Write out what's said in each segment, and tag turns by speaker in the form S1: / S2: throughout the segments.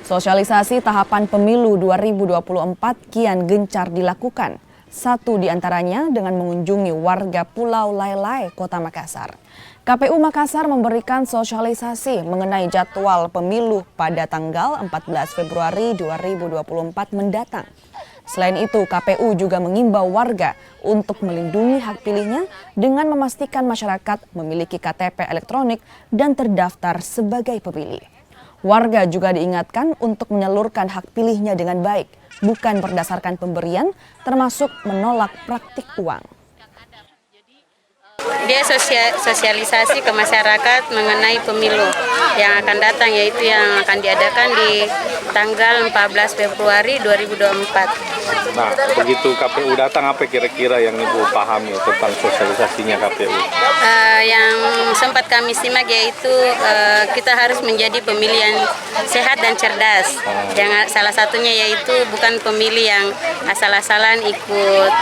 S1: Sosialisasi tahapan pemilu 2024 kian gencar dilakukan. Satu di antaranya dengan mengunjungi warga Pulau Lailai, Kota Makassar. KPU Makassar memberikan sosialisasi mengenai jadwal pemilu pada tanggal 14 Februari 2024 mendatang. Selain itu, KPU juga mengimbau warga untuk melindungi hak pilihnya dengan memastikan masyarakat memiliki KTP elektronik dan terdaftar sebagai pemilih. Warga juga diingatkan untuk menyalurkan hak pilihnya dengan baik, bukan berdasarkan pemberian, termasuk menolak praktik uang.
S2: Dia sosialisasi ke masyarakat mengenai pemilu yang akan datang, yaitu yang akan diadakan di tanggal 14 Februari 2024.
S3: Nah, begitu KPU datang, apa kira-kira yang Ibu pahami tentang sosialisasinya KPU?
S2: Yang sempat kami simak yaitu kita harus menjadi pemilih yang sehat dan cerdas. Yang salah satunya yaitu bukan pemilih yang asal-asalan ikut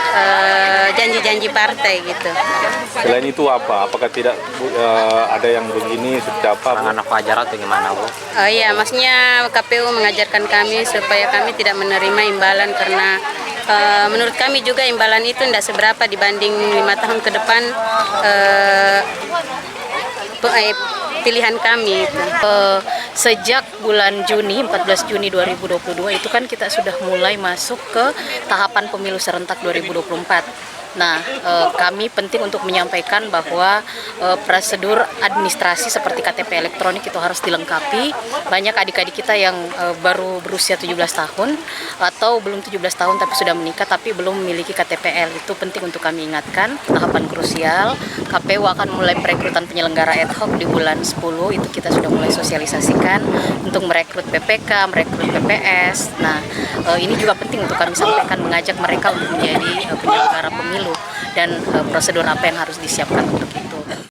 S2: janji-janji partai gitu.
S3: Selain itu apa? Apakah tidak ada yang begini seperti apa?
S4: Anak pelajar atau gimana, Bu?
S2: Oh iya, maksudnya KPU mengajarkan kami supaya kami tidak menerima imbalan karena menurut kami juga imbalan itu tidak seberapa dibanding 5 tahun ke depan pilihan kami itu.
S5: Sejak bulan Juni, 14 Juni 2022 itu kan kita sudah mulai masuk ke tahapan pemilu serentak 2024. Nah, kami penting untuk menyampaikan bahwa prosedur administrasi seperti KTP elektronik itu harus dilengkapi. Banyak adik-adik kita yang baru berusia 17 tahun atau belum 17 tahun tapi sudah menikah tapi belum memiliki KTPL. Itu penting untuk kami ingatkan. Tahapan krusial, KPU akan mulai perekrutan penyelenggara ad hoc di bulan 10. Itu kita sudah mulai sosialisasikan untuk merekrut PPK, merekrut PPS. Nah, ini juga penting untuk kami sampaikan, mengajak mereka untuk menjadi penyelenggara pemilu dan prosedur apa yang harus disiapkan untuk itu.